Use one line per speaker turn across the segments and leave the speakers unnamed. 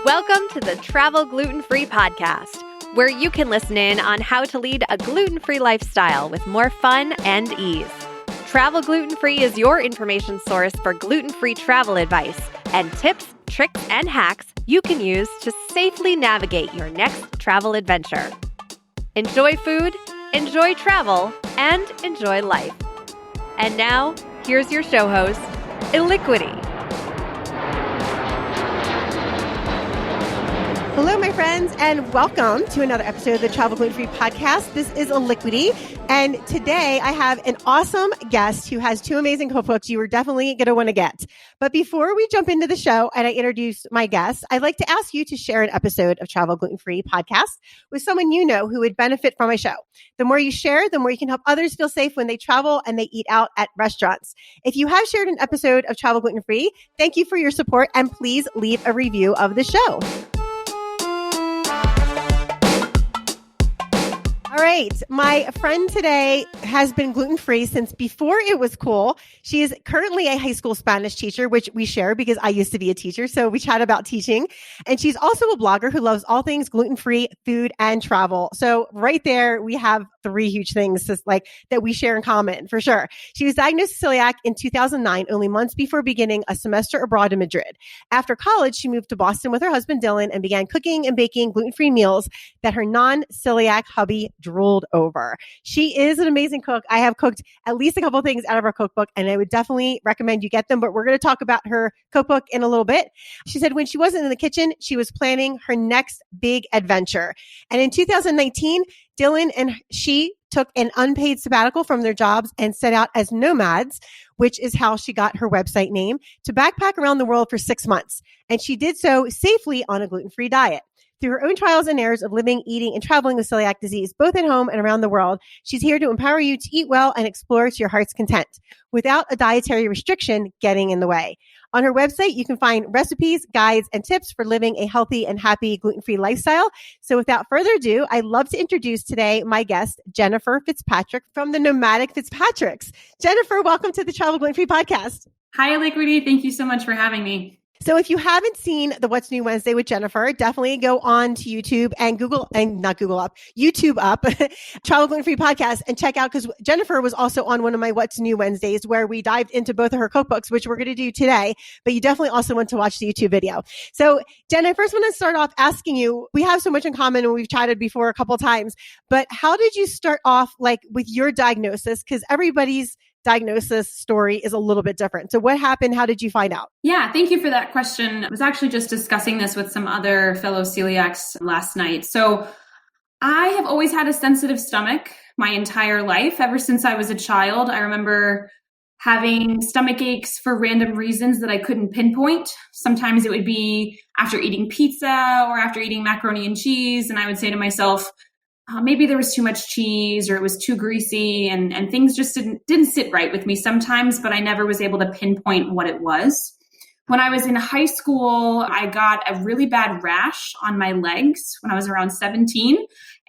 Welcome to the Travel Gluten-Free podcast, where you can listen in on how to lead a gluten-free lifestyle with more fun and ease. Travel Gluten-Free is your information source for gluten-free travel advice and tips, tricks, and hacks you can use to safely navigate your next travel adventure. Enjoy food, enjoy travel, and enjoy life. And now, here's your show host, Illiquity.
Hello, my friends, and welcome to another episode of the Travel Gluten-Free podcast. This is Illiquity, and today I have an awesome guest who has two amazing cookbooks you are definitely going to want to get. But before we jump into the show and I introduce my guest, I'd like to ask you to share an episode of Travel Gluten-Free podcast with someone you know who would benefit from my show. The more you share, the more you can help others feel safe when they travel and they eat out at restaurants. If you have shared an episode of Travel Gluten-Free, thank you for your support, and please leave a review of the show. All right. My friend today has been gluten-free since before it was cool. She is currently a high school Spanish teacher, which we share because I used to be a teacher. So we chat about teaching. And she's also a blogger who loves all things gluten-free, food, and travel. So right there, we have three huge things that we share in common for sure. She was diagnosed with celiac in 2009, only months before beginning a semester abroad in Madrid. After college, she moved to Boston with her husband, Dylan, and began cooking and baking gluten-free meals that her non-celiac hubby drooled over. She is an amazing cook. I have cooked at least a couple of things out of her cookbook, and I would definitely recommend you get them, but we're going to talk about her cookbook in a little bit. She said when she wasn't in the kitchen, she was planning her next big adventure. And in 2019, Dylan and she took an unpaid sabbatical from their jobs and set out as nomads, which is how she got her website name, to backpack around the world for 6 months. And she did so safely on a gluten-free diet. Through her own trials and errors of living, eating, and traveling with celiac disease, both at home and around the world, she's here to empower you to eat well and explore to your heart's content without a dietary restriction getting in the way. On her website, you can find recipes, guides, and tips for living a healthy and happy gluten-free lifestyle. So without further ado, I'd love to introduce today my guest, Jennifer Fitzpatrick from the Nomadic Fitzpatricks. Jennifer, welcome to the Travel Gluten-Free podcast.
Hi, Illiquity. Thank you so much for having me.
So if you haven't seen the What's New Wednesday with Jennifer, definitely go on to YouTube and YouTube up Travel Gluten-Free podcast and check out, because Jennifer was also on one of my What's New Wednesdays where we dived into both of her cookbooks, which we're going to do today, but you definitely also want to watch the YouTube video. So Jen, I first want to start off asking you, we have so much in common and we've chatted before a couple of times, but how did you start off with your diagnosis? Because everybody's diagnosis story is a little bit different. So what happened? How did you find out?
Yeah, thank you for that question. I was actually just discussing this with some other fellow celiacs last night. So I have always had a sensitive stomach my entire life. Ever since I was a child, I remember having stomach aches for random reasons that I couldn't pinpoint. Sometimes it would be after eating pizza or after eating macaroni and cheese. And I would say to myself, maybe there was too much cheese or it was too greasy, and things just didn't sit right with me sometimes, but I never was able to pinpoint what it was. When I was in high school, I got a really bad rash on my legs when I was around 17,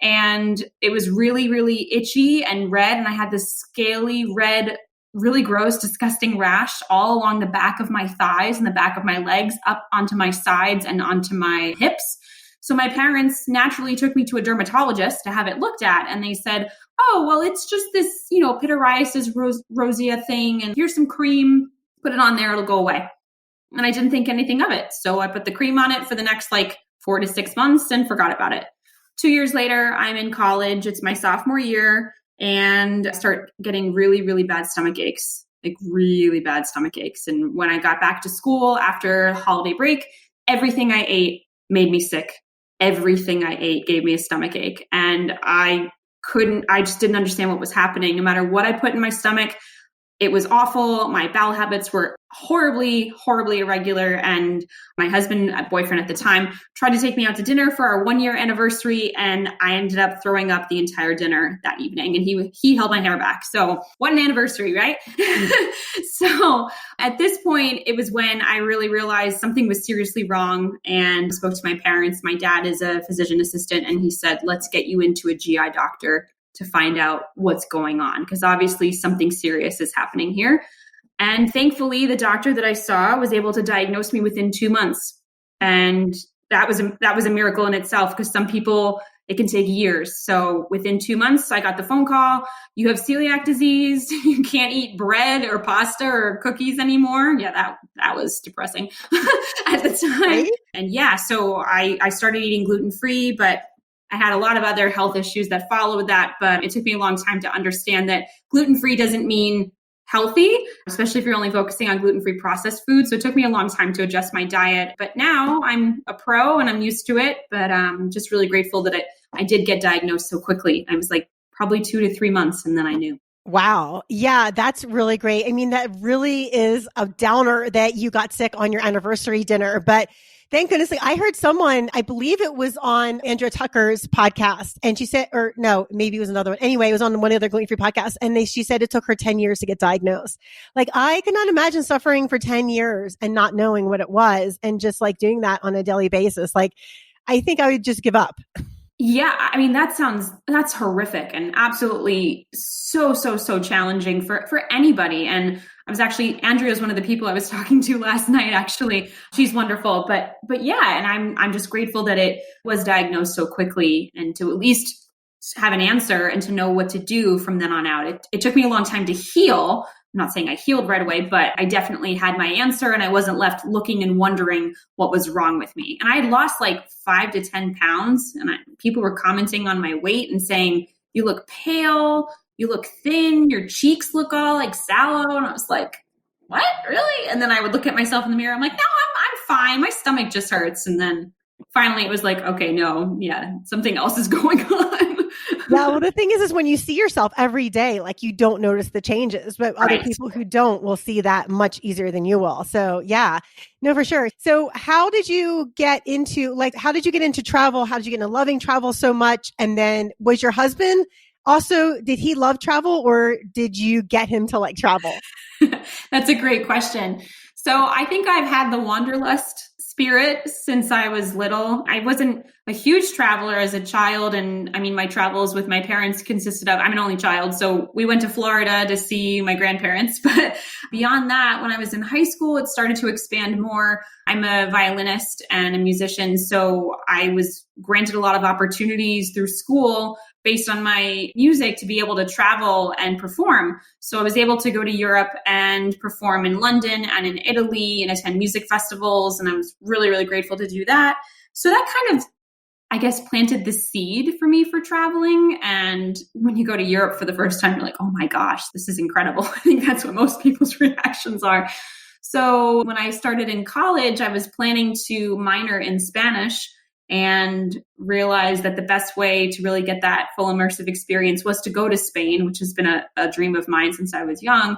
and it was really, really itchy and red, and I had this scaly red, really gross, disgusting rash all along the back of my thighs and the back of my legs, up onto my sides and onto my hips. So my parents naturally took me to a dermatologist to have it looked at. And they said, oh, well, it's just this, pityriasis rosea thing. And here's some cream, put it on there, it'll go away. And I didn't think anything of it. So I put the cream on it for the next 4 to 6 months and forgot about it. 2 years later, I'm in college. It's my sophomore year. And I start getting really, really bad stomach aches, really bad stomach aches. And when I got back to school after holiday break, everything I ate made me sick. Everything I ate gave me a stomach ache, and I just didn't understand what was happening. No matter what I put in my stomach, it was awful. My bowel habits were horribly, horribly irregular. And my boyfriend at the time, tried to take me out to dinner for our 1-year anniversary. And I ended up throwing up the entire dinner that evening. And he held my hair back. So what an anniversary, right? So at this point, it was when I really realized something was seriously wrong and spoke to my parents. My dad is a physician assistant, and he said, let's get you into a GI doctor to find out what's going on, because obviously something serious is happening here. And thankfully, the doctor that I saw was able to diagnose me within 2 months. And that was a miracle in itself, because some people, it can take years. So within 2 months, I got the phone call. You have celiac disease. You can't eat bread or pasta or cookies anymore. Yeah, that was depressing at the time. Right? And yeah, so I started eating gluten-free, but I had a lot of other health issues that followed that. But it took me a long time to understand that gluten-free doesn't mean healthy, especially if you're only focusing on gluten-free processed food. So it took me a long time to adjust my diet, but now I'm a pro and I'm used to it. But I'm just really grateful that I did get diagnosed so quickly. I was like probably 2 to 3 months, and then I knew.
Wow. Yeah, that's really great. I mean, that really is a downer that you got sick on your anniversary dinner, but thank goodness. I heard someone, I believe it was on Andrea Tucker's podcast, and she said, or no, maybe it was another one. Anyway, it was on one of their gluten-free podcasts, and she said it took her 10 years to get diagnosed. Like, I could not imagine suffering for 10 years and not knowing what it was, and just like doing that on a daily basis. Like, I think I would just give up.
Yeah, I mean, that's horrific and absolutely so challenging for anybody. And Andrea is one of the people I was talking to last night, actually. She's wonderful. But yeah, and I'm just grateful that it was diagnosed so quickly, and to at least have an answer and to know what to do from then on out. It took me a long time to heal. I'm not saying I healed right away, but I definitely had my answer, and I wasn't left looking and wondering what was wrong with me. And I had lost like 5 to 10 pounds, and people were commenting on my weight and saying, "You look pale, you look thin, your cheeks look all like sallow." And I was like, "What, really?" And then I would look at myself in the mirror. I'm like, "No, I'm fine. My stomach just hurts." And then finally it was like, okay, no, yeah, something else is going on.
Yeah, well, the thing is when you see yourself every day, like, you don't notice the changes, but other people who don't will see that much easier than you will. So yeah, no, for sure. So how did you get into travel? How did you get into loving travel so much? And then was your husband also, did he love travel, or did you get him to like travel?
That's a great question. So I think I've had the wanderlust spirit since I was little. I wasn't a huge traveler as a child. And I mean, my travels with my parents consisted of, I'm an only child, so we went to Florida to see my grandparents. But beyond that, when I was in high school, it started to expand more. I'm a violinist and a musician, so I was granted a lot of opportunities through school based on my music to be able to travel and perform. So I was able to go to Europe and perform in London and in Italy and attend music festivals. And I was really, really grateful to do that. So that kind of, I guess, planted the seed for me for traveling. And when you go to Europe for the first time, you're like, oh my gosh, this is incredible. I think that's what most people's reactions are. So when I started in college, I was planning to minor in Spanish, and realized that the best way to really get that full immersive experience was to go to Spain, which has been a dream of mine since I was young.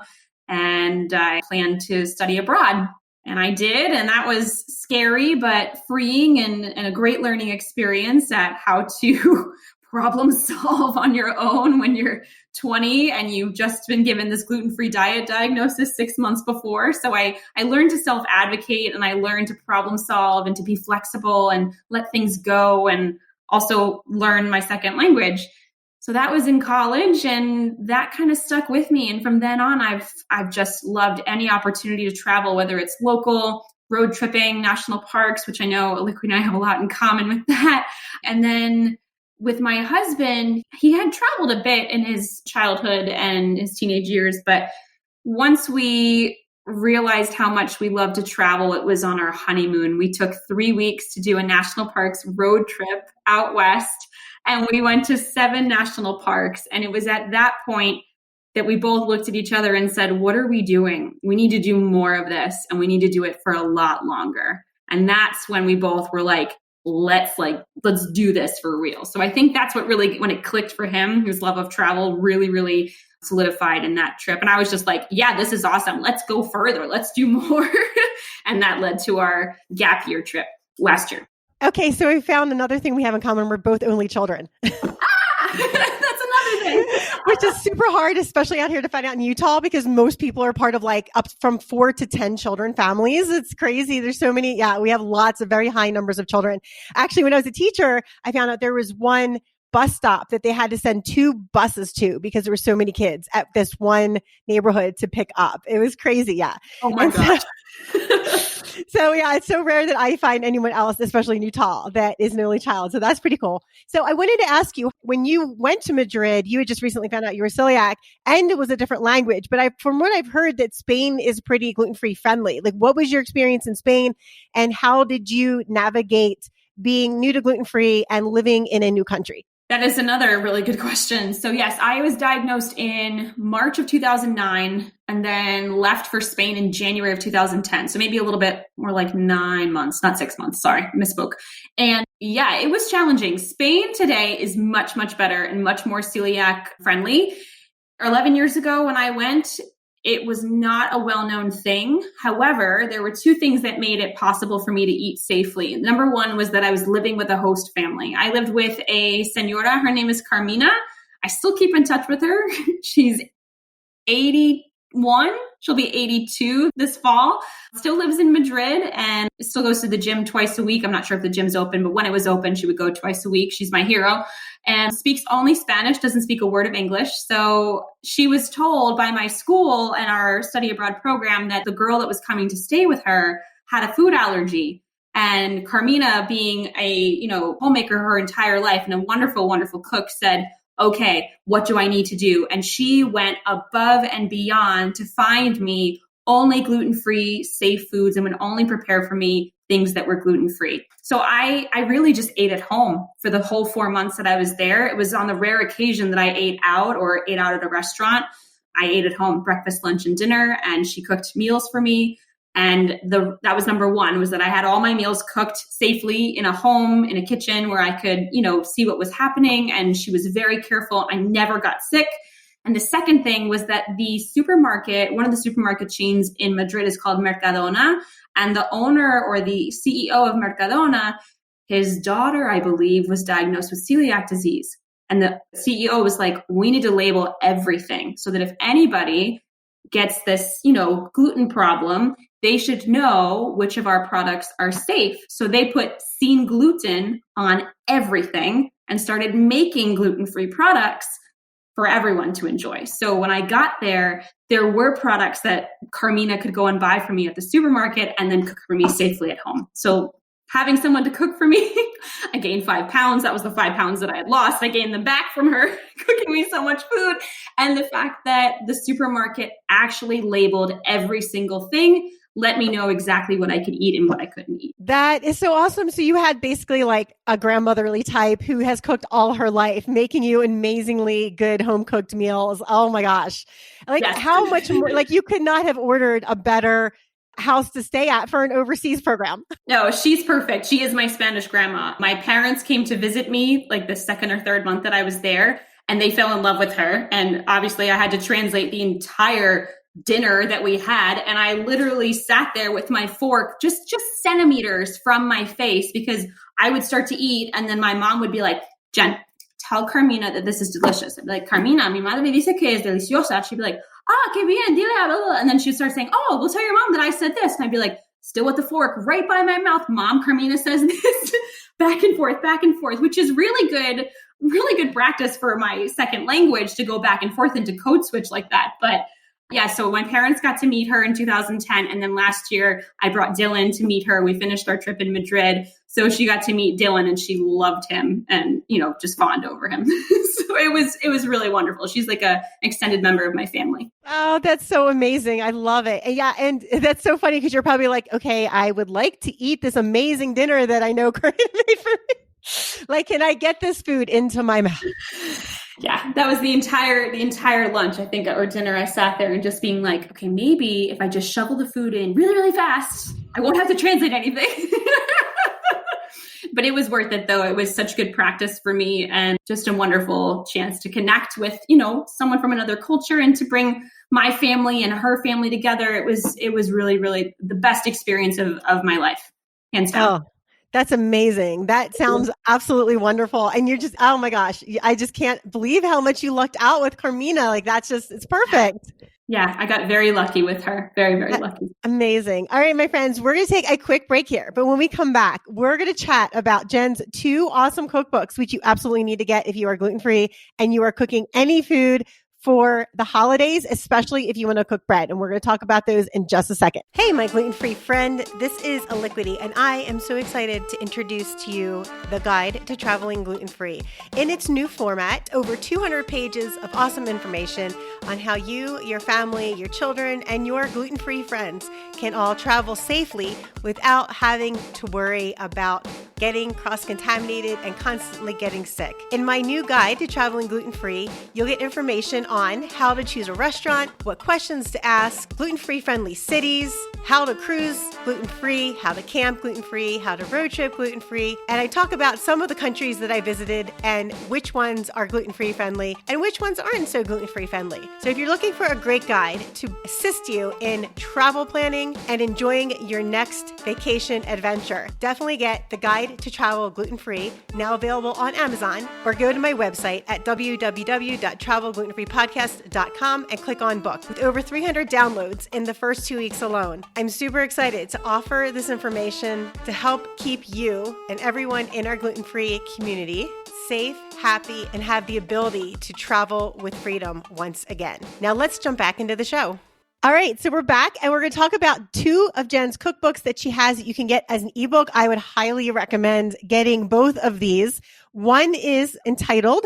And I planned to study abroad. And I did. And that was scary, but freeing and a great learning experience at how to problem solve on your own when you're 20 and you've just been given this gluten-free diet diagnosis 6 months before. So I learned to self-advocate, and I learned to problem solve and to be flexible and let things go, and also learn my second language. So that was in college, and that kind of stuck with me. And from then on, I've just loved any opportunity to travel, whether it's local, road tripping, national parks, which I know Liquid and I have a lot in common with that. And then with my husband, he had traveled a bit in his childhood and his teenage years, but once we realized how much we loved to travel, it was on our honeymoon. We took 3 weeks to do a national parks road trip out west, and we went to 7 national parks. And it was at that point that we both looked at each other and said, what are we doing? We need to do more of this, and we need to do it for a lot longer. And that's when we both were like, let's do this for real. So I think that's what really, when it clicked for him, his love of travel really, really solidified in that trip. And I was just like, yeah, this is awesome. Let's go further. Let's do more. And that led to our gap year trip last year.
Okay. So we found another thing we have in common. We're both only children.
That's another thing.
Which is super hard, especially out here to find out in Utah, because most people are part of like up from 4 to 10 children families. It's crazy. There's so many. Yeah, we have lots of very high numbers of children. Actually, when I was a teacher, I found out there was one bus stop that they had to send 2 buses to because there were so many kids at this one neighborhood to pick up. It was crazy. Yeah.
Oh my gosh.
So yeah, it's so rare that I find anyone else, especially in Utah, that is an only child. So that's pretty cool. So I wanted to ask you, when you went to Madrid, you had just recently found out you were celiac and it was a different language. But from what I've heard, that Spain is pretty gluten-free friendly. Like, what was your experience in Spain and how did you navigate being new to gluten-free and living in a new country?
That is another really good question. So yes, I was diagnosed in March of 2009 and then left for Spain in January of 2010. So maybe a little bit more like 9 months, not 6 months. Sorry, misspoke. And yeah, it was challenging. Spain today is much, much better and much more celiac friendly. 11 years ago when I went, it was not a well-known thing. However, there were two things that made it possible for me to eat safely. Number one was that I was living with a host family. I lived with a señora. Her name is Carmina. I still keep in touch with her. She's 81. She'll be 82 this fall. Still lives in Madrid and still goes to the gym twice a week. I'm not sure if the gym's open, but when it was open, she would go twice a week. She's my hero and speaks only Spanish, doesn't speak a word of English. So she was told by my school and our study abroad program that the girl that was coming to stay with her had a food allergy. And Carmina, being a, homemaker her entire life and a wonderful, wonderful cook, said, okay, what do I need to do? And she went above and beyond to find me only gluten-free, safe foods and would only prepare for me things that were gluten-free. So I really just ate at home for the whole 4 months that I was there. It was on the rare occasion that I ate out or ate out at a restaurant. I ate at home, breakfast, lunch, and dinner, and she cooked meals for me. And that was number one, was that I had all my meals cooked safely in a home, in a kitchen where I could, see what was happening. And she was very careful. I never got sick. And the second thing was that the supermarket, one of the supermarket chains in Madrid is called Mercadona. And the owner or the CEO of Mercadona, his daughter, I believe, was diagnosed with celiac disease. And the CEO was like, we need to label everything so that if anybody gets this, gluten problem, they should know which of our products are safe. So they put seen gluten on everything and started making gluten-free products for everyone to enjoy. So when I got there were products that Carmina could go and buy for me at the supermarket and then cook for me safely at home. So having someone to cook for me, I gained 5 pounds. That was the 5 pounds that I had lost. I gained them back from her cooking me so much food. And the fact that the supermarket actually labeled every single thing let me know exactly what I could eat and what I couldn't eat.
That is so awesome. So you had basically like a grandmotherly type who has cooked all her life, making you amazingly good home cooked meals. Oh my gosh. Like yes. How much more, like you could not have ordered a better house to stay at for an overseas program.
No, she's perfect. She is my Spanish grandma. My parents came to visit me like the second or third month that I was there, and they fell in love with her. And obviously I had to translate the entire dinner that we had. And I literally sat there with my fork just centimeters from my face because I would start to eat. And then my mom would be like, Jen, tell Carmina that this is delicious. I'd be like, Carmina, mi madre me dice que es deliciosa. She'd be like, que bien, dile a blah, blah. And then she'd start saying, oh, well, tell your mom that I said this. And I'd be like, still with the fork right by my mouth. Mom, Carmina says this. back and forth, which is really good practice for my second language to go back and forth and to code switch like that. But yeah, so my parents got to meet her in 2010. And then last year I brought Dylan to meet her. We finished our trip in Madrid. So she got to meet Dylan and she loved him and, just fawned over him. So it was really wonderful. She's like an extended member of my family.
Oh, that's so amazing. I love it. And yeah. And that's so funny because you're probably like, okay, I would like to eat this amazing dinner that I know Corinne made for me. Like, can I get this food into my mouth?
Yeah, that was the entire lunch, I think, or dinner. I sat there and just being like, okay, maybe if I just shovel the food in really, really fast, I won't have to translate anything. But it was worth it, though. It was such good practice for me and just a wonderful chance to connect with, someone from another culture and to bring my family and her family together. It was really, really the best experience of my life, hands down.
Oh. That's amazing. That sounds absolutely wonderful. And you're just, oh my gosh, I just can't believe how much you lucked out with Carmina. Like it's perfect.
Yeah, I got very lucky with her. Very, very lucky.
Amazing. All right, my friends, we're going to take a quick break here. But when we come back, we're going to chat about Jen's 2 awesome cookbooks, which you absolutely need to get if you are gluten-free and you are cooking any food for the holidays, especially if you want to cook bread. And we're going to talk about those in just a second. Hey, my gluten-free friend, this is Aliquity, and I am so excited to introduce to you the Guide to Traveling Gluten-Free. In its new format, over 200 pages of awesome information on how you, your family, your children, and your gluten-free friends can all travel safely without having to worry about getting cross-contaminated and constantly getting sick. In my new Guide to Traveling Gluten-Free, you'll get information on how to choose a restaurant, what questions to ask, gluten-free friendly cities, how to cruise gluten-free, how to camp gluten-free, how to road trip gluten-free. And I talk about some of the countries that I visited and which ones are gluten-free friendly and which ones aren't so gluten-free friendly. So if you're looking for a great guide to assist you in travel planning and enjoying your next vacation adventure, definitely get the Guide to Travel Gluten-Free, now available on Amazon, or go to my website at www.travelglutenfreepodcast.com and click on book. With over 300 downloads in the first 2 weeks alone, I'm super excited to offer this information to help keep you and everyone in our gluten-free community safe, happy, and have the ability to travel with freedom once again. Now let's jump back into the show. All right, so we're back and we're going to talk about 2 of Jen's cookbooks that she has that you can get as an ebook. I would highly recommend getting both of these. One is entitled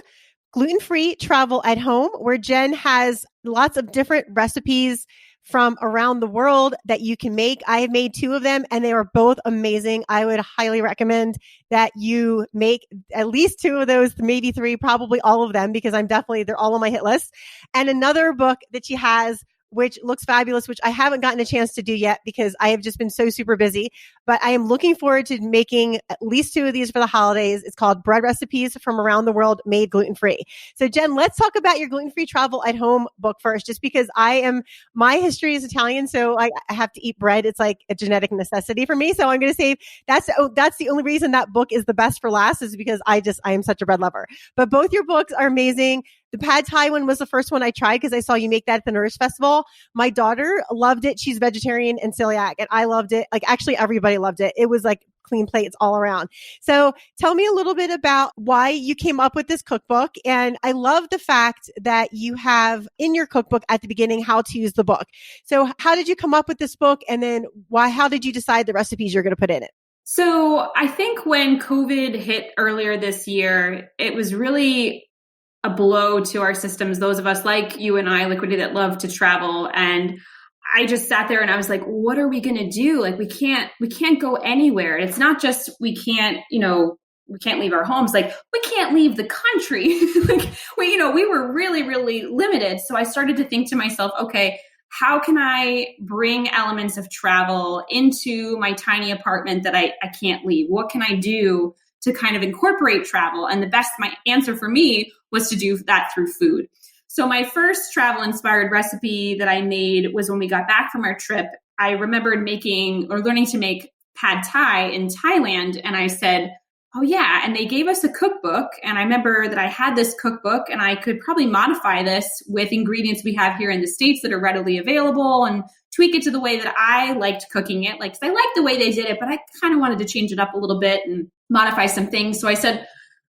Gluten-Free Travel at Home, where Jen has lots of different recipes from around the world that you can make. I have made 2 of them and they are both amazing. I would highly recommend that you make at least 2 of those, maybe 3, probably all of them, because they're all on my hit list. And another book that she has, which looks fabulous, which I haven't gotten a chance to do yet because I have just been so super busy, but I am looking forward to making at least 2 of these for the holidays. It's called Bread Recipes from Around the World Made Gluten-Free. So Jen, let's talk about your gluten-free travel at home book first, just because my history is Italian, so I have to eat bread. It's like a genetic necessity for me. So I'm going to say that's the only reason that book is the best for last, is because I am such a bread lover. But both your books are amazing. The pad thai one was the first one I tried because I saw you make that at the Nourish Festival. My daughter loved it. She's vegetarian and celiac, and I loved it. Like, actually, everybody loved it. It was like clean plates all around. So tell me a little bit about why you came up with this cookbook. And I love the fact that you have in your cookbook at the beginning how to use the book. So how did you come up with this book? And then how did you decide the recipes you're going to put in it?
So I think when COVID hit earlier this year, it was really a blow to our systems, those of us like you and I, Liquidity, that love to travel. And I just sat there and I was like, what are we going to do? Like, we can't go anywhere. It's not just, we can't leave our homes. Like, we can't leave the country. We were really, really limited. So I started to think to myself, okay, how can I bring elements of travel into my tiny apartment that I can't leave? What can I do to kind of incorporate travel? And my answer for me was to do that through food. So my first travel inspired recipe that I made was when we got back from our trip. I remembered learning to make pad thai in Thailand. And I said, oh yeah. And they gave us a cookbook. And I remember that I had this cookbook and I could probably modify this with ingredients we have here in the States that are readily available and tweak it to the way that I liked cooking it. Like, 'cause I liked the way they did it, but I kind of wanted to change it up a little bit and modify some things. So I said,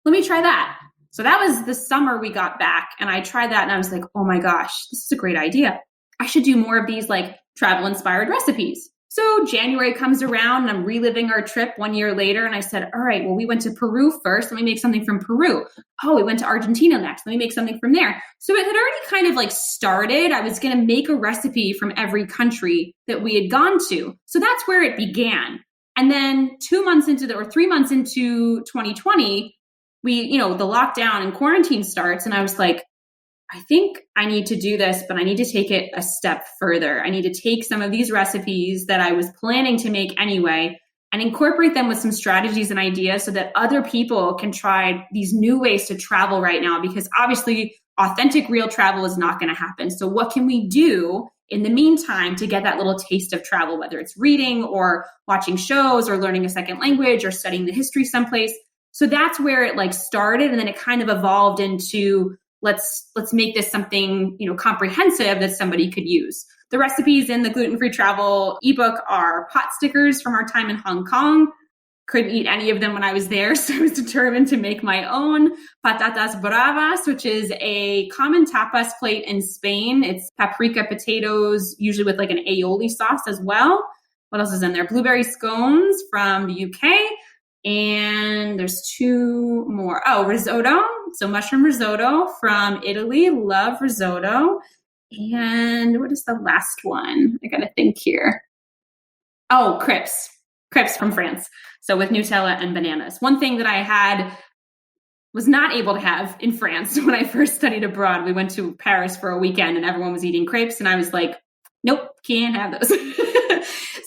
let me try that. So that was the summer we got back, and I tried that and I was like, oh my gosh, this is a great idea. I should do more of these like travel inspired recipes. So January comes around and I'm reliving our trip 1 year later. And I said, all right, well, we went to Peru first. Let me make something from Peru. Oh, we went to Argentina next. Let me make something from there. So it had already kind of like started. I was going to make a recipe from every country that we had gone to. So that's where it began. And then 3 months into 2020, the lockdown and quarantine starts. And I was like, I think I need to do this, but I need to take it a step further. I need to take some of these recipes that I was planning to make anyway and incorporate them with some strategies and ideas so that other people can try these new ways to travel right now, because obviously authentic, real travel is not going to happen. So what can we do in the meantime to get that little taste of travel, whether it's reading or watching shows or learning a second language or studying the history someplace? So that's where it like started. And then it kind of evolved into let's make this something, comprehensive that somebody could use. The recipes in the Gluten-Free Travel ebook are pot stickers from our time in Hong Kong. couldn't eat any of them when I was there. So I was determined to make my own patatas bravas, which is a common tapas plate in Spain. It's paprika potatoes, usually with like an aioli sauce as well. What else is in there? Blueberry scones from the UK. And there's two more. Oh, risotto. So mushroom risotto from Italy. Love risotto. And what is the last one? I got to think here. Oh, crepes. Crepes from France. So with Nutella and bananas. One thing that I was not able to have in France when I first studied abroad. We went to Paris for a weekend and everyone was eating crepes. And I was like, nope, can't have those.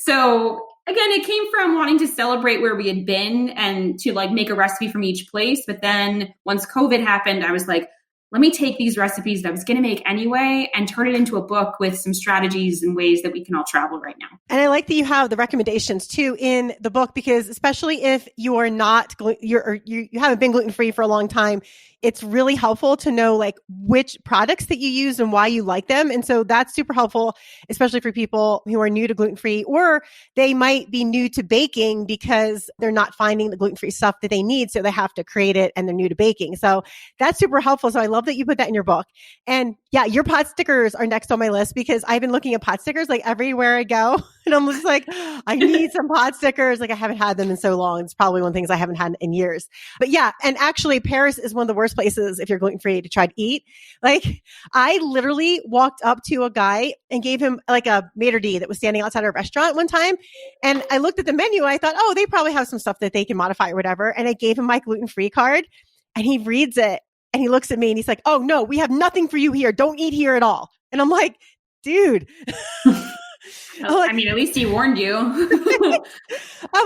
So again, it came from wanting to celebrate where we had been and to like make a recipe from each place. But then once COVID happened, I was like, let me take these recipes that I was going to make anyway and turn it into a book with some strategies and ways that we can all travel right now.
And I like that you have the recommendations too in the book, because especially if you are not, you haven't been gluten-free for a long time, it's really helpful to know like which products that you use and why you like them. And so that's super helpful, especially for people who are new to gluten-free, or they might be new to baking because they're not finding the gluten-free stuff that they need. So they have to create it and they're new to baking. So that's super helpful. So I love that you put that in your book. And yeah, your pot stickers are next on my list because I've been looking at pot stickers like everywhere I go. And I'm just like, I need some pot stickers. Like I haven't had them in so long. It's probably one of the things I haven't had in years. But yeah, and actually Paris is one of the worst places if you're gluten-free to try to eat. Like I literally walked up to a guy and gave him like a maitre d' that was standing outside a restaurant one time. And I looked at the menu and I thought, oh, they probably have some stuff that they can modify or whatever. And I gave him my gluten-free card and he reads it and he looks at me and he's like, oh no, we have nothing for you here. Don't eat here at all. And I'm like, dude.
I mean, at least he warned you.
I'm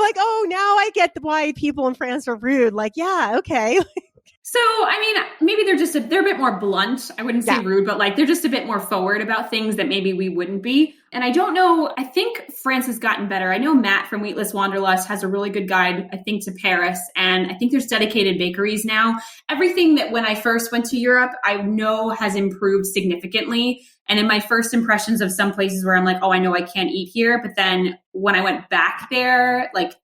like, oh, now I get why people in France are rude. Like, yeah, okay.
So, I mean, maybe they're a bit more blunt. I wouldn't say rude, but like they're just a bit more forward about things that maybe we wouldn't be. And I don't know, I think France has gotten better. I know Matt from Wheatless Wanderlust has a really good guide, I think, to Paris. And I think there's dedicated bakeries now. Everything that when I first went to Europe, I know has improved significantly. And in my first impressions of some places where I'm like, oh, I know I can't eat here. But then when I went back there, like,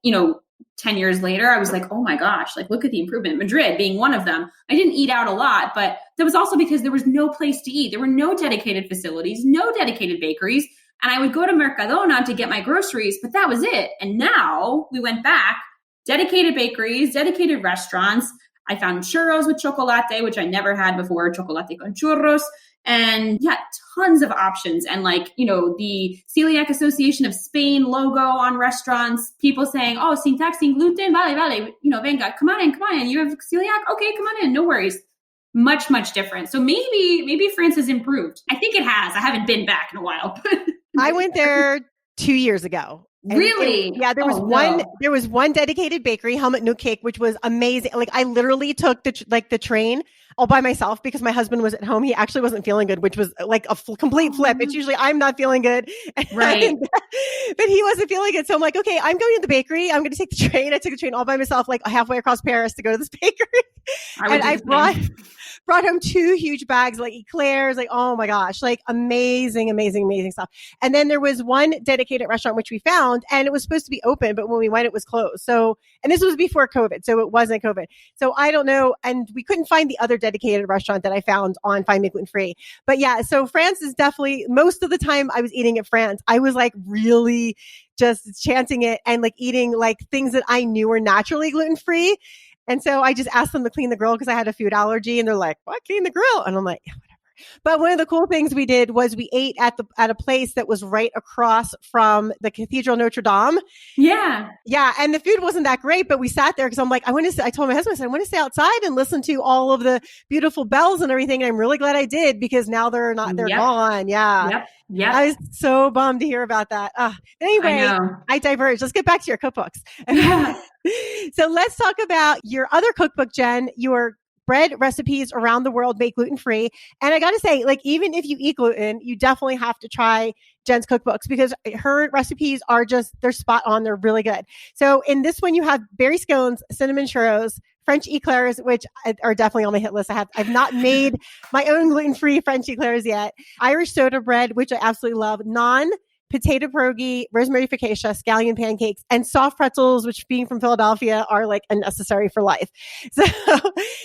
10 years later, I was like, oh my gosh, like look at the improvement. Madrid being one of them. I didn't eat out a lot, but that was also because there was no place to eat. There were no dedicated facilities, no dedicated bakeries. And I would go to Mercadona to get my groceries, but that was it. And now we went back, dedicated bakeries, dedicated restaurants. I found churros with chocolate, which I never had before, chocolate con churros. And yeah, tons of options. And like, the Celiac Association of Spain logo on restaurants, people saying, oh, sin tax, sin gluten, vale, venga, come on in. You have celiac? Okay, come on in. No worries. Much, much different. So maybe France has improved. I think it has. I haven't been back in a while.
I went there 2 years ago.
Really?
There was one dedicated bakery, Helmut Newcake, which was amazing. Like I literally took the train all by myself because my husband was at home. He actually wasn't feeling good, which was like a complete flip. It's usually I'm not feeling good.
Right.
But he wasn't feeling it. So I'm like, okay, I'm going to the bakery. I'm going to take the train. I took the train all by myself, like halfway across Paris to go to this bakery. I brought home 2 huge bags, like eclairs, like, oh my gosh, like amazing stuff. And then there was one dedicated restaurant, which we found, and it was supposed to be open, but when we went, it was closed. So, and this was before COVID. So it wasn't COVID. So I don't know. And we couldn't find the other dedicated restaurant that I found on Find Me Gluten-Free. But yeah, so France is definitely, most of the time I was eating at France, I was like really just chancing it and like eating like things that I knew were naturally gluten-free. And so I just asked them to clean the grill because I had a food allergy and they're like, what, clean the grill? And I'm like, yeah, whatever. But one of the cool things we did was we ate at a place that was right across from the Cathedral Notre Dame.
Yeah.
Yeah. And the food wasn't that great, but we sat there because I'm like, I told my husband, I said, I want to stay outside and listen to all of the beautiful bells and everything. And I'm really glad I did because now they're gone. Yeah.
Yep.
I was so bummed to hear about that. Anyway, I diverged. Let's get back to your cookbooks.
Yeah.
So let's talk about your other cookbook, Jen, your bread recipes around the world made gluten-free. And I got to say, like, even if you eat gluten, you definitely have to try Jen's cookbooks because her recipes are they're spot on. They're really good. So in this one, you have berry scones, cinnamon churros, French eclairs, which are definitely on my hit list. I've not made my own gluten-free French eclairs yet. Irish soda bread, which I absolutely love. Naan, potato pierogi, rosemary focaccia, scallion pancakes, and soft pretzels, which being from Philadelphia are like a necessary for life.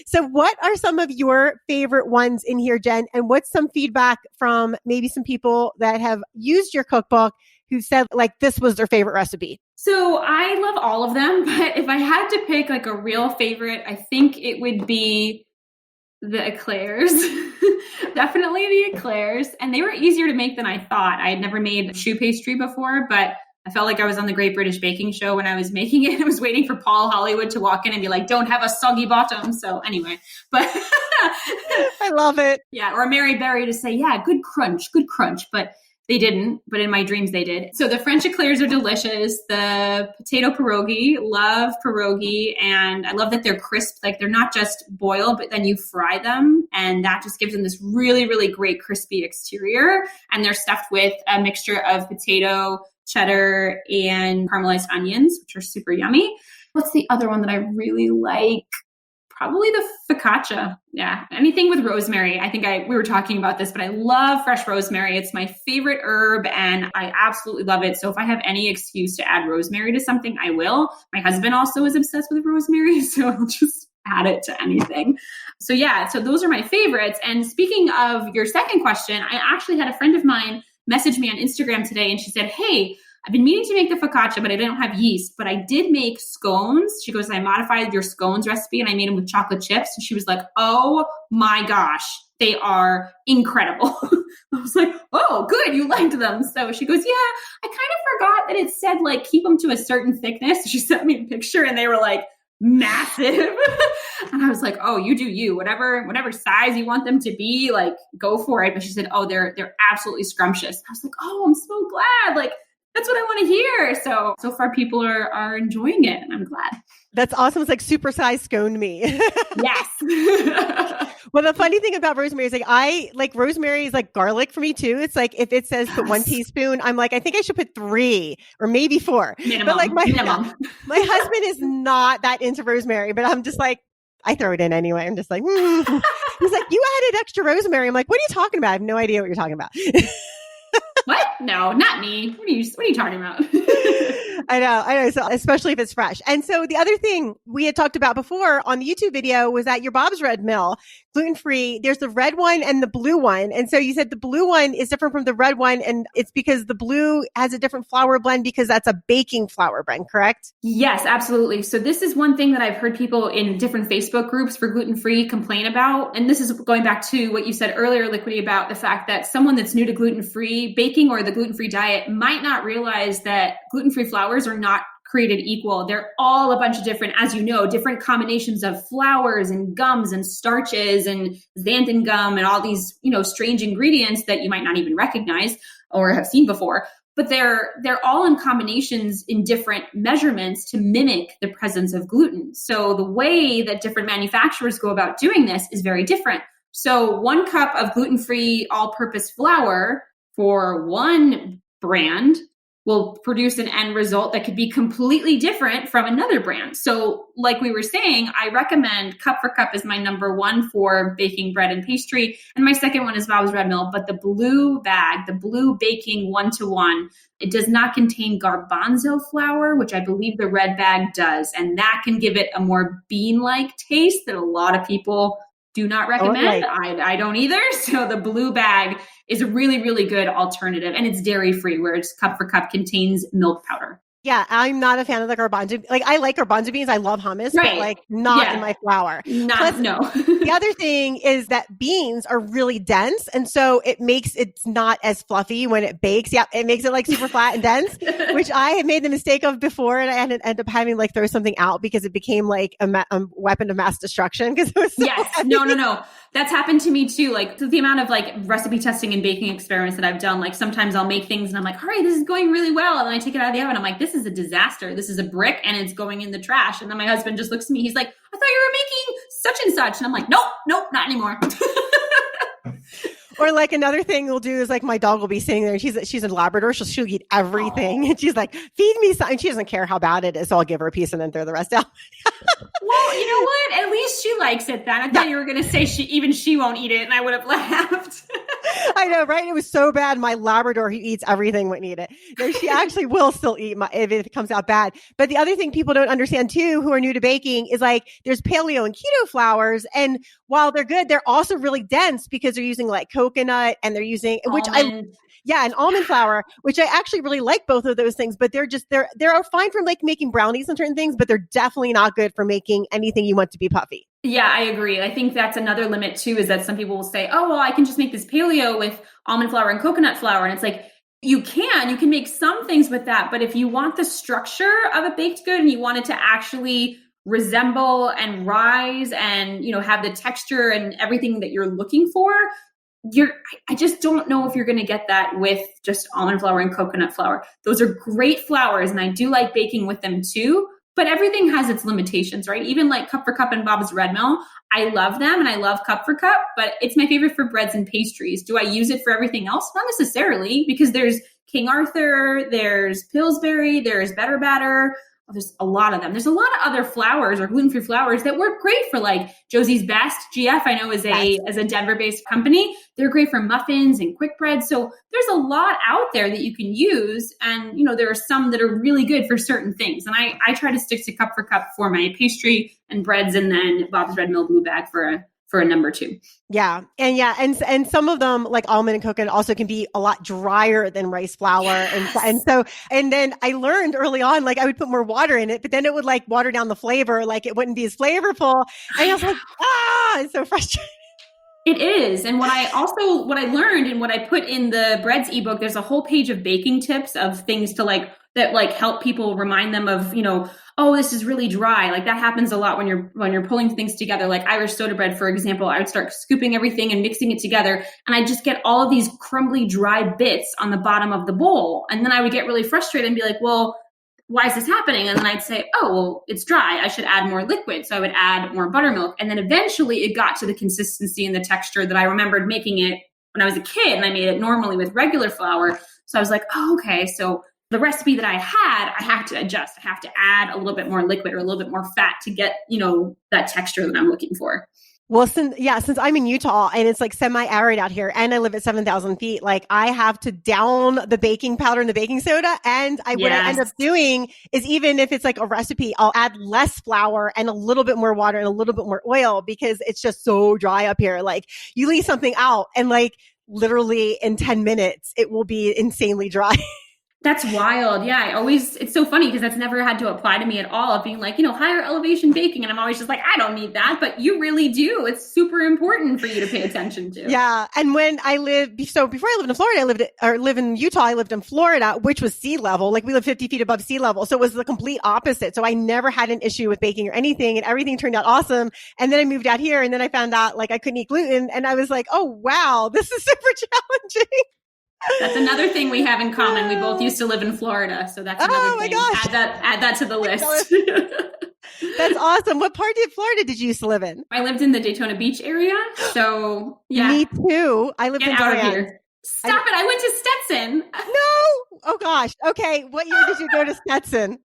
So what are some of your favorite ones in here, Jen? And what's some feedback from maybe some people that have used your cookbook who said like this was their favorite recipe?
So I love all of them, but if I had to pick like a real favorite, I think it would be the eclairs. Definitely the eclairs. And they were easier to make than I thought. I had never made choux pastry before, but I felt like I was on the Great British Baking Show when I was making it. I was waiting for Paul Hollywood to walk in and be like, don't have a soggy bottom. So anyway, but
I love it.
Yeah. Or Mary Berry to say, yeah, good crunch. But they didn't, but in my dreams they did. So the French eclairs are delicious. The potato pierogi, love pierogi. And I love that they're crisp. Like they're not just boiled, but then you fry them. And that just gives them this really, really great crispy exterior. And they're stuffed with a mixture of potato, cheddar, and caramelized onions, which are super yummy. What's the other one that I really like? Probably the focaccia. Yeah. Anything with rosemary. I think we were talking about this, but I love fresh rosemary. It's my favorite herb and I absolutely love it. So if I have any excuse to add rosemary to something, I will. My husband also is obsessed with rosemary, so I'll just add it to anything. So yeah, so those are my favorites. And speaking of your second question, I actually had a friend of mine message me on Instagram today and she said, hey, I've been meaning to make the focaccia, but I didn't have yeast, but I did make scones. She goes, I modified your scones recipe and I made them with chocolate chips. And she was like, oh my gosh, they are incredible. I was like, oh, good. You liked them. So she goes, yeah, I kind of forgot that it said like, keep them to a certain thickness. She sent me a picture and they were like massive. And I was like, oh, you do you, whatever size you want them to be, like go for it. But she said, oh, they're absolutely scrumptious. I was like, oh, I'm so glad. Like, that's what I want to hear. So far people are enjoying it and I'm glad.
That's awesome. It's like supersized scone me.
Yes.
Well, the funny thing about rosemary is like, I like rosemary is like garlic for me too. It's like, if it says put 1 teaspoon, I'm like, I think I should put 3 or maybe 4.
Minimum.
But like my husband is not that into rosemary, but I'm just like, I throw it in anyway. I'm just like, He's like, you added extra rosemary. I'm like, what are you talking about? I have no idea what you're talking about.
What? No, not me. What are you talking about?
I know. So especially if it's fresh. And so the other thing we had talked about before on the YouTube video was that your Bob's Red Mill, gluten-free, there's the red one and the blue one. And so you said the blue one is different from the red one. And it's because the blue has a different flour blend because that's a baking flour blend, correct?
Yes, absolutely. So this is one thing that I've heard people in different Facebook groups for gluten-free complain about. And this is going back to what you said earlier, Liquidy, about the fact that someone that's new to gluten-free baking or the gluten-free diet might not realize that gluten-free flours are not created equal. They're all a bunch of different, as you know, different combinations of flours and gums and starches and xanthan gum and all these, strange ingredients that you might not even recognize or have seen before. But they're all in combinations in different measurements to mimic the presence of gluten. So the way that different manufacturers go about doing this is very different. So 1 cup of gluten-free all-purpose flour for one brand will produce an end result that could be completely different from another brand. So like we were saying, I recommend Cup for Cup is my number 1 for baking bread and pastry. And my second one is Bob's Red Mill. But the blue bag, the blue baking 1-to-1, it does not contain garbanzo flour, which I believe the red bag does. And that can give it a more bean-like taste that a lot of people do not recommend. Okay. I don't either. So the blue bag is a really, really good alternative. And it's dairy-free, where it's Cup for Cup contains milk powder.
Yeah, I'm not a fan of the garbanzo. Like, I like garbanzo beans. I love hummus, but like not in my flour.
No.
The other thing is that beans are really dense. And so it's not as fluffy when it bakes. Yeah, it makes it like super flat and dense, which I had made the mistake of before. And I ended up having to like throw something out because it became like a weapon of mass destruction. Because it was so heavy.
No. That's happened to me too. Like the amount of like recipe testing and baking experiments that I've done, like sometimes I'll make things and I'm like, all right, this is going really well. And then I take it out of the oven. I'm like, this is a disaster. This is a brick and it's going in the trash. And then my husband just looks at me. He's like, I thought you were making such and such. And I'm like, nope, not anymore.
Or like another thing we'll do is like my dog will be sitting there and she's a Labrador. She'll eat everything. And she's like, feed me something. She doesn't care how bad it is. So I'll give her a piece and then throw the rest out.
Well, you know what? At least she likes it then. I thought you were going to say she won't eat it and I would have laughed.
I know, right? It was so bad. My Labrador, who eats everything, wouldn't eat it. No, she actually will still eat if it comes out bad. But the other thing people don't understand too, who are new to baking, is like there's paleo and keto flours. And while they're good, they're also really dense because they're using like coconut and they're using, and almond flour, which I actually really like both of those things, but they're fine for like making brownies and certain things, but they're definitely not good for making anything you want to be puffy.
Yeah, I agree. I think that's another limit too, is that some people will say, oh, well, I can just make this paleo with almond flour and coconut flour. And it's like, you can make some things with that. But if you want the structure of a baked good and you want it to actually resemble and rise and, have the texture and everything that you're looking for, I just don't know if you're going to get that with just almond flour and coconut flour. Those are great flours, and I do like baking with them too, but everything has its limitations, right? Even like Cup for Cup and Bob's Red Mill, I love them and I love Cup for Cup, but it's my favorite for breads and pastries. Do I use it for everything else? Not necessarily, because there's King Arthur, there's Pillsbury, there's Better Batter. There's a lot of them. There's a lot of other flours or gluten-free flours that work great for like Josie's Best. GF, I know, is a Denver-based company. They're great for muffins and quick bread. So there's a lot out there that you can use. And, there are some that are really good for certain things. And I try to stick to Cup for Cup for my pastry and breads, and then Bob's Red Mill Blue Bag for a number 2.
Yeah. And some of them like almond and coconut also can be a lot drier than rice flour. Yes. And then I learned early on, like I would put more water in it, but then it would like water down the flavor. Like it wouldn't be as flavorful. And I was like, it's so frustrating.
It is. And what I learned and what I put in the breads ebook, there's a whole page of baking tips of things to that help people, remind them of, oh, this is really dry. Like that happens a lot when you're pulling things together. Like Irish soda bread, for example, I would start scooping everything and mixing it together. And I just get all of these crumbly, dry bits on the bottom of the bowl. And then I would get really frustrated and be like, well, why is this happening? And then I'd say, oh, well, it's dry. I should add more liquid. So I would add more buttermilk. And then eventually it got to the consistency and the texture that I remembered making it when I was a kid, and I made it normally with regular flour. So I was like, oh, okay. So the recipe that I have to adjust. I have to add a little bit more liquid or a little bit more fat to get, that texture that I'm looking for.
Well, since I'm in Utah and it's like semi-arid out here and I live at 7,000 feet, like I have to down the baking powder and the baking soda. And what I end up doing is, even if it's like a recipe, I'll add less flour and a little bit more water and a little bit more oil because it's just so dry up here. Like you leave something out and like literally in 10 minutes, it will be insanely dry.
That's wild. Yeah. It's so funny because that's never had to apply to me at all, of being like, higher elevation baking. And I'm always just like, I don't need that, but you really do. It's super important for you to pay attention to.
Yeah. And when before I lived in Florida, live in Utah, I lived in Florida, which was sea level. Like we live 50 feet above sea level. So it was the complete opposite. So I never had an issue with baking or anything, and everything turned out awesome. And then I moved out here and then I found out like I couldn't eat gluten, and I was like, oh, wow, this is super challenging.
That's another thing we have in common. We both used to live in Florida. So that's another thing.
Gosh.
Add that to the list.
That's awesome. What part of Florida did you used to live in?
I lived in the Daytona Beach area. So yeah.
Me too. I lived in
out of here. Stop it. I went to Stetson.
No. Oh gosh. Okay. What year did you go to Stetson?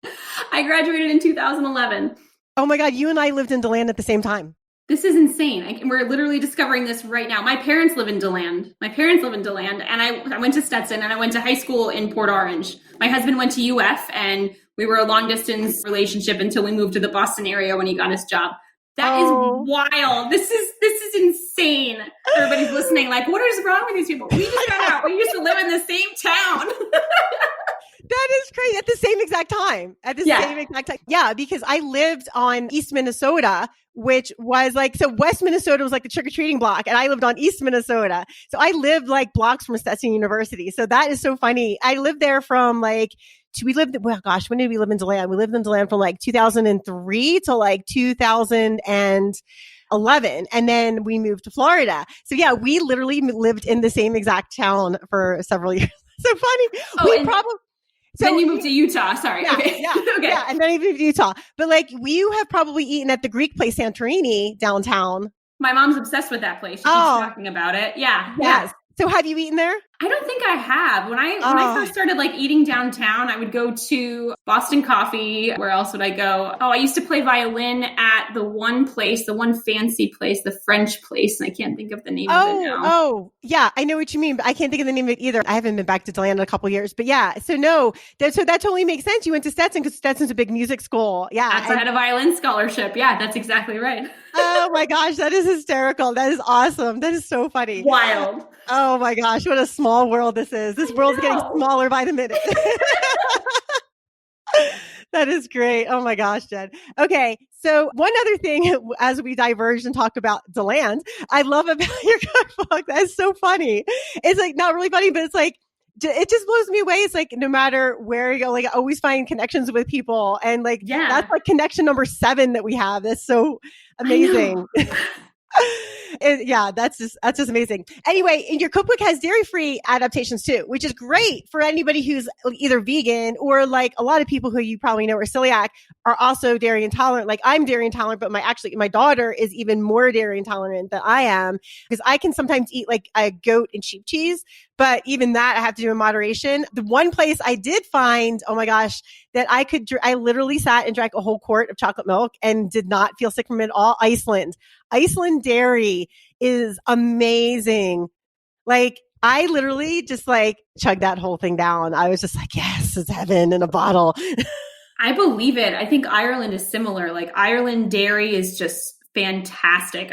I graduated in 2011.
Oh my God. You and I lived in DeLand at the same time.
This is insane. We're literally discovering this right now. My parents live in DeLand. And I went to Stetson, and I went to high school in Port Orange. My husband went to UF, and we were a long distance relationship until we moved to the Boston area when he got his job. That is wild. This is insane. Everybody's listening like, what is wrong with these people? We just found out we used to live in the same town.
That is crazy. At the same exact time. Yeah, because I lived on East Minnesota, which was like, so West Minnesota was like the trick-or-treating block, and I lived on East Minnesota. So I lived like blocks from Stetson University. So that is so funny. I lived there from when did we live in DeLand? We lived in DeLand from like 2003 to like 2011. And then we moved to Florida. So yeah, we literally lived in the same exact town for several years. So funny.
Then you moved to Utah. Sorry.
Yeah,
okay.
Yeah,
okay.
Yeah, and then I moved to Utah. But like, you have probably eaten at the Greek place Santorini downtown.
My mom's obsessed with that place. She keeps talking about it. Yeah.
Yes. So have you eaten there?
I don't think I have. When I first started like eating downtown, I would go to Boston Coffee. Where else would I go? Oh, I used to play violin at the one fancy place, the French place. And I can't think of the name of it now.
Oh, yeah. I know what you mean, but I can't think of the name of it either. I haven't been back to DeLand in a couple of years, but yeah. So no, that totally makes sense. You went to Stetson because Stetson's a big music school. Yeah.
I had a violin scholarship. Yeah, that's exactly right.
Oh my gosh. That is hysterical. That is awesome. That is so funny.
Wild.
Oh my gosh. What a small world this is. This world's getting smaller by the minute. That is great. Oh my gosh, Jen. Okay. So one other thing, as we diverge and talk about DeLand, I love about your cookbook. That's so funny. It's like not really funny, but it's like, it just blows me away. It's like, no matter where you go, like I always find connections with people. And like, that's like connection number 7 that we have. That's so amazing. That's just amazing. Anyway, and your cookbook has dairy-free adaptations too, which is great for anybody who's either vegan or like a lot of people who you probably know are celiac are also dairy intolerant. Like I'm dairy intolerant, but my daughter is even more dairy intolerant than I am because I can sometimes eat like a goat and sheep cheese. But even that I have to do in moderation. The one place I did find, oh my gosh, that I literally sat and drank a whole quart of chocolate milk and did not feel sick from it at all. Iceland dairy is amazing. Like I literally just like chugged that whole thing down. I was just like, yes, it's heaven in a bottle.
I believe it. I think Ireland is similar. Like Ireland dairy is just fantastic.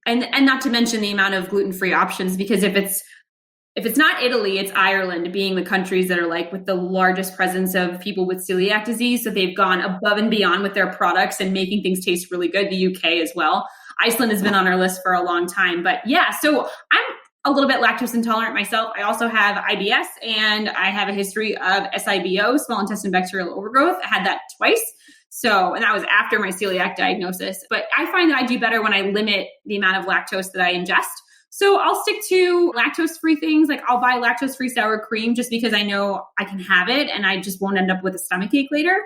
And not to mention the amount of gluten-free options, because if it's not Italy, it's Ireland, being the countries that are like with the largest presence of people with celiac disease. So they've gone above and beyond with their products and making things taste really good. The UK as well. Iceland has been on our list for a long time. But yeah, so I'm a little bit lactose intolerant myself. I also have IBS and I have a history of SIBO, small intestine bacterial overgrowth. I had that twice. So, and that was after my celiac diagnosis. But I find that I do better when I limit the amount of lactose that I ingest. So I'll stick to lactose-free things. Like I'll buy lactose-free sour cream just because I know I can have it and I just won't end up with a stomachache later.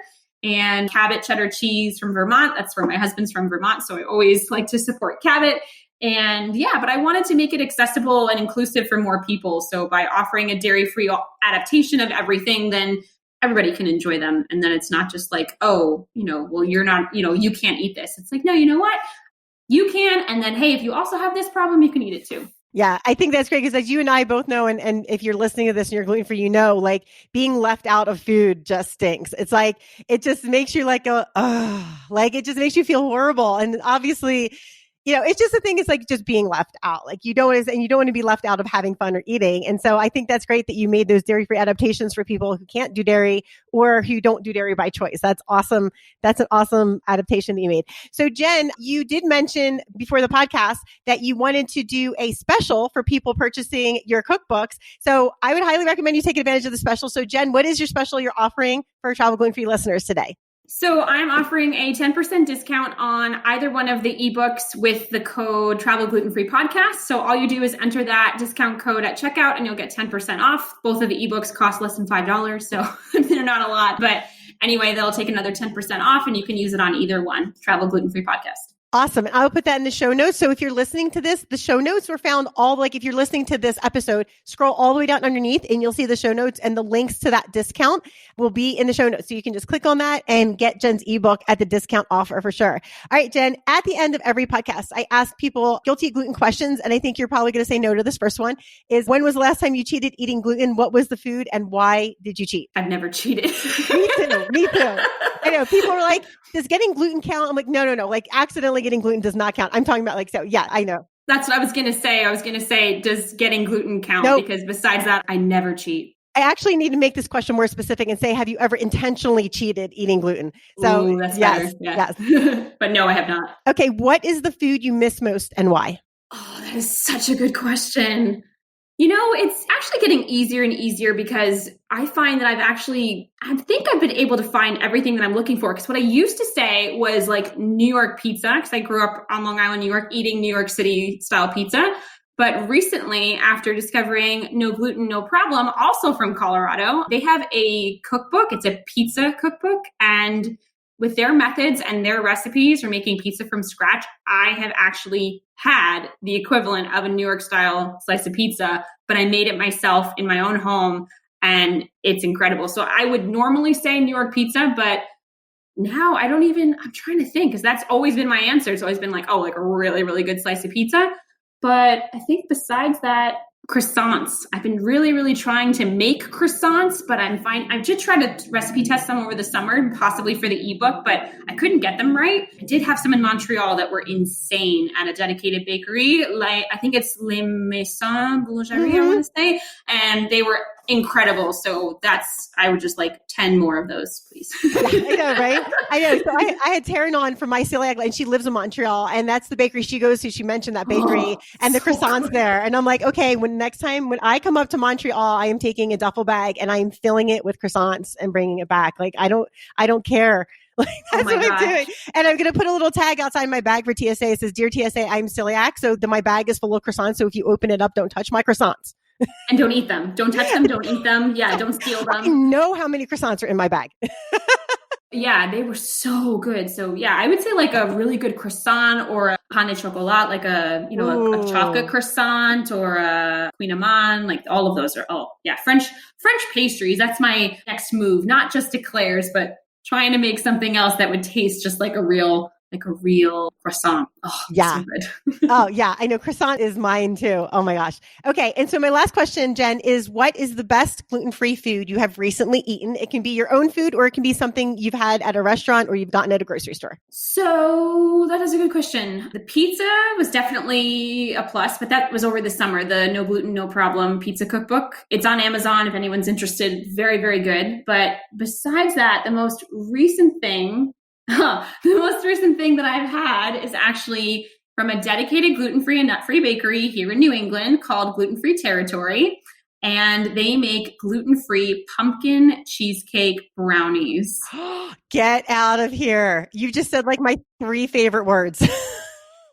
And Cabot cheddar cheese from Vermont. That's where my husband's from, Vermont. So I always like to support Cabot. And yeah, but I wanted to make it accessible and inclusive for more people. So by offering a dairy-free adaptation of everything, then everybody can enjoy them. And then it's not just like, oh, well, you're not, you can't eat this. It's like, no, you know what? You can. And then, hey, if you also have this problem, you can eat it too.
Yeah, I think that's great because as you and I both know, and if you're listening to this and you're gluten-free, like being left out of food just stinks. It's like, it just makes you like it just makes you feel horrible. And obviously, it's just the thing is like just being left out. Like you don't want to be left out of having fun or eating. And so I think that's great that you made those dairy-free adaptations for people who can't do dairy or who don't do dairy by choice. That's awesome. That's an awesome adaptation that you made. So Jen, you did mention before the podcast that you wanted to do a special for people purchasing your cookbooks. So I would highly recommend you take advantage of the special. So Jen, what is your special you're offering for Travel Gluten-Free listeners today?
So I'm offering a 10% discount on either one of the ebooks with the code Travel Gluten-Free Podcast. So all you do is enter that discount code at checkout and you'll get 10% off. Both of the ebooks cost less than $5, so they're not a lot. But anyway, they'll take another 10% off and you can use it on either one, Travel Gluten-Free Podcast.
Awesome. And I'll put that in the show notes. So if you're listening to this, the show notes were found if you're listening to this episode, scroll all the way down underneath and you'll see the show notes and the links to that discount will be in the show notes. So you can just click on that and get Jen's ebook at the discount offer for sure. All right, Jen, at the end of every podcast, I ask people guilty gluten questions. And I think you're probably going to say no to this first one is when was the last time you cheated eating gluten? What was the food and why did you cheat?
I've never cheated.
Me too. I know people are like, does getting gluten count? I'm like, no. Like accidentally getting gluten does not count. I'm talking about like, so yeah, I know.
That's what I was going to say. I was going to say, does getting gluten count?
Nope.
Because besides that, I never cheat.
I actually need to make this question more specific and say, have you ever intentionally cheated eating gluten? So
ooh, that's
yes,
better. Yes. But no, I have not.
Okay. What is the food you miss most and why?
Oh, that is such a good question. It's actually getting easier and easier because I find that I think I've been able to find everything that I'm looking for. Because what I used to say was like New York pizza, because I grew up on Long Island, New York, eating New York City style pizza. But recently, after discovering No Gluten, No Problem, also from Colorado, they have a cookbook. It's a pizza cookbook. And with their methods and their recipes for making pizza from scratch, I have actually had the equivalent of a New York style slice of pizza, but I made it myself in my own home and it's incredible. So I would normally say New York pizza, but now I'm trying to think because that's always been my answer. It's always been like, oh, like a really, really good slice of pizza. But I think besides that, croissants. I've been really, really trying to make croissants, but I did try to recipe test them over the summer, possibly for the ebook, but I couldn't get them right. I did have some in Montreal that were insane at a dedicated bakery. Like, I think it's Les Maisons Boulangerie, I want to say. And they were incredible. So I would just like 10 more of those, please.
I know, right? I know. So I had Taryn on from my celiac, and she lives in Montreal, and that's the bakery she goes to. She mentioned that bakery and the croissants there. And I'm like, okay, next time when I come up to Montreal, I am taking a duffel bag and I'm filling it with croissants and bringing it back. Like, I don't care. Like, that's what I'm doing. And I'm going to put a little tag outside my bag for TSA. It says, "Dear TSA, I'm celiac." So my bag is full of croissants. So if you open it up, don't touch my croissants.
And don't eat them. Don't touch them. Don't eat them. Yeah, don't steal them.
I know how many croissants are in my bag.
Yeah, they were so good. So yeah, I would say like a really good croissant or a pain de chocolat, like a chocolate croissant or a Queen Amman, like all of those are, French pastries. That's my next move. Not just eclairs, but trying to make something else that would taste just like a real croissant. Oh,
yeah.
So good.
Oh, yeah. I know croissant is mine too. Oh my gosh. Okay. And so my last question, Jen, is what is the best gluten-free food you have recently eaten? It can be your own food or it can be something you've had at a restaurant or you've gotten at a grocery store.
So that is a good question. The pizza was definitely a plus, but that was over the summer. The No Gluten, No Problem pizza cookbook. It's on Amazon if anyone's interested. Very, very good. But besides that, the most recent thing that I've had is actually from a dedicated gluten-free and nut-free bakery here in New England called Gluten-Free Territory. And they make gluten-free pumpkin cheesecake brownies.
Get out of here. You just said like my 3 favorite words.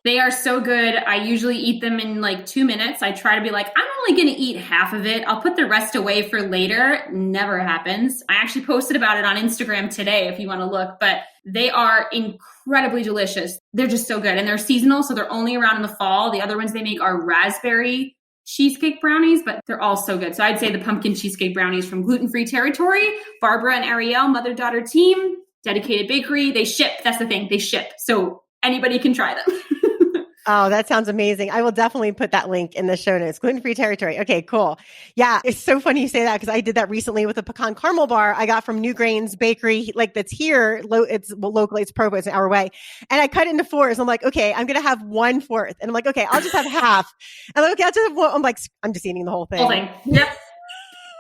They are so good. I usually eat them in like 2 minutes. I try to be like, I'm only going to eat half of it. I'll put the rest away for later. Never happens. I actually posted about it on Instagram today if you want to look, but they are incredibly delicious. They're just so good. And they're seasonal, so they're only around in the fall. The other ones they make are raspberry cheesecake brownies, but they're all so good. So I'd say the pumpkin cheesecake brownies from Gluten-Free Territory, Barbara and Ariel, mother-daughter team, dedicated bakery. They ship. That's the thing. They ship. So anybody can try them.
Oh, that sounds amazing. I will definitely put that link in the show notes. Gluten-Free Territory. Okay, cool. Yeah, it's so funny you say that because I did that recently with a pecan caramel bar I got from New Grains Bakery, like that's here. Locally, it's Provo, it's an hour away. And I cut it into 4s. I'm like, okay, I'm going to have 1/4. And I'm like, okay, I'll just have half. And I'm like, okay, I'll just have one. I'm like, I'm just eating the whole thing.
Whole thing. Yep.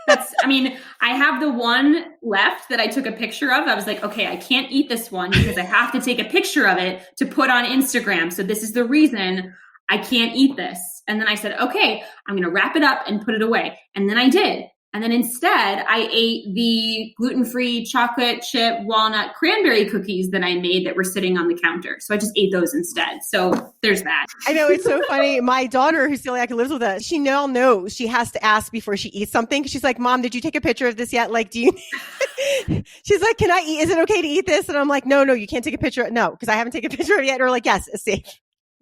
I have the one left that I took a picture of. I was like, okay, I can't eat this one because I have to take a picture of it to put on Instagram. So this is the reason I can't eat this. And then I said, okay, I'm going to wrap it up and put it away. And then I did. And then instead I ate the gluten-free chocolate chip walnut cranberry cookies that I made that were sitting on the counter. So I just ate those instead. So there's that.
I know, it's so funny. My daughter who's celiac who lives with us, she now knows she has to ask before she eats something. She's like, Mom, did you take a picture of this yet? Like, do you, she's like, can I eat? Is it okay to eat this? And I'm like, no, you can't take a picture. No, because I haven't taken a picture of it yet. Or like, yes, it's safe.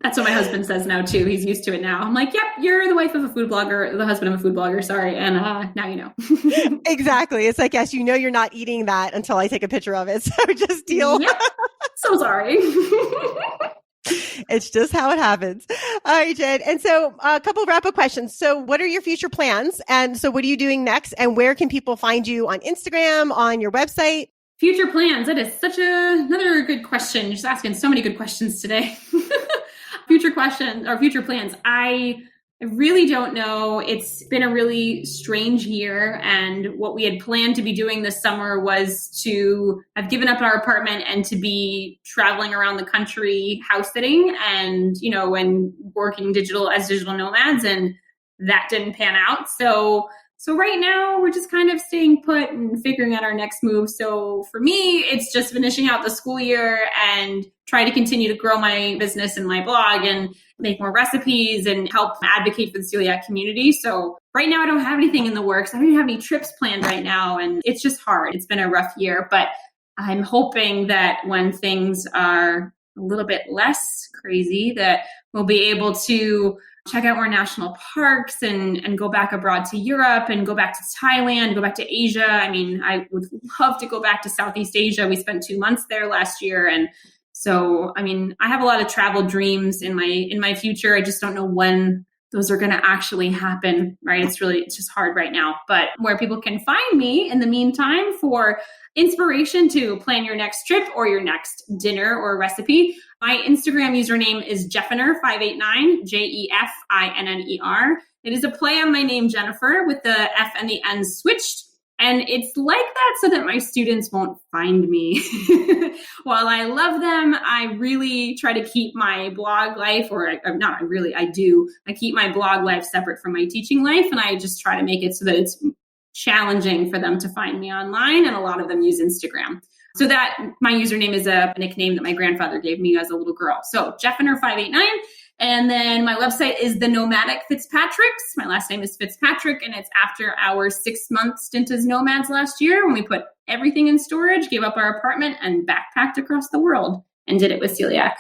That's what my husband says now too. He's used to it now. I'm like, yep, you're the wife of a food blogger, the husband of a food blogger. Sorry. And now you know.
Exactly. It's like, yes, you're not eating that until I take a picture of it. So just deal.
Yep. So sorry.
It's just how it happens. All right, Jen. And so a couple of wrap-up questions. So what are your future plans? And so what are you doing next? And where can people find you on Instagram, on your website?
Future plans. That is such another good question. You're just asking so many good questions today. Future plans. I really don't know. It's been a really strange year. And what we had planned to be doing this summer was to have given up our apartment and to be traveling around the country house sitting and, and working digital nomads. And that didn't pan out. So right now we're just kind of staying put and figuring out our next move. So for me, it's just finishing out the school year and try to continue to grow my business and my blog and make more recipes and help advocate for the celiac community. So right now I don't have anything in the works. I don't even have any trips planned right now. And it's just hard. It's been a rough year, but I'm hoping that when things are a little bit less crazy, that we'll be able to check out more national parks and go back abroad to Europe and go back to Thailand, go back to Asia. I mean, I would love to go back to Southeast Asia. We spent 2 months there last year. And so, I mean, I have a lot of travel dreams in my future. I just don't know when those are going to actually happen, right? It's just hard right now. But where people can find me in the meantime for inspiration to plan your next trip or your next dinner or recipe, my Instagram username is Jeffiner589, Jeffinner. It is a play on my name, Jennifer, with the F and the N switched. And it's like that so that my students won't find me. While I love them, I really try to keep my blog life, I do. I keep my blog life separate from my teaching life. And I just try to make it so that it's challenging for them to find me online. And a lot of them use Instagram. So that my username is a nickname that my grandfather gave me as a little girl. So Jeffiner589. And then my website is the Nomadic Fitzpatricks. My last name is Fitzpatrick, and it's after our 6-month stint as nomads last year when we put everything in storage, gave up our apartment, and backpacked across the world and did it with celiac.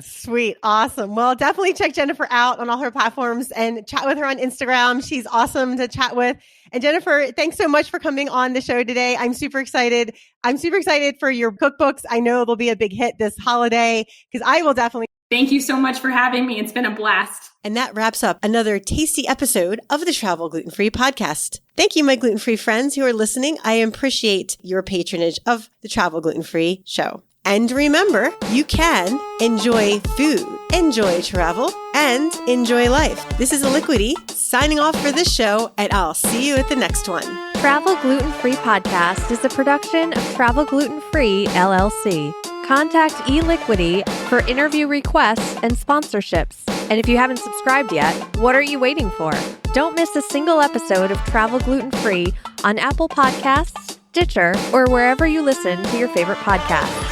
Sweet. Awesome. Well, definitely check Jennifer out on all her platforms and chat with her on Instagram. She's awesome to chat with. And Jennifer, thanks so much for coming on the show today. I'm super excited. I'm super excited for your cookbooks. I know they'll be a big hit this holiday because I will definitely.
Thank you so much for having me. It's been a blast.
And that wraps up another tasty episode of the Travel Gluten-Free podcast. Thank you, my gluten-free friends who are listening. I appreciate your patronage of the Travel Gluten-Free show. And remember, you can enjoy food, enjoy travel, and enjoy life. This is Liquidy signing off for this show, and I'll see you at the next one.
Travel Gluten-Free Podcast is a production of Travel Gluten-Free, LLC. Contact eLiquidy for interview requests and sponsorships. And if you haven't subscribed yet, what are you waiting for? Don't miss a single episode of Travel Gluten-Free on Apple Podcasts, Stitcher, or wherever you listen to your favorite podcasts.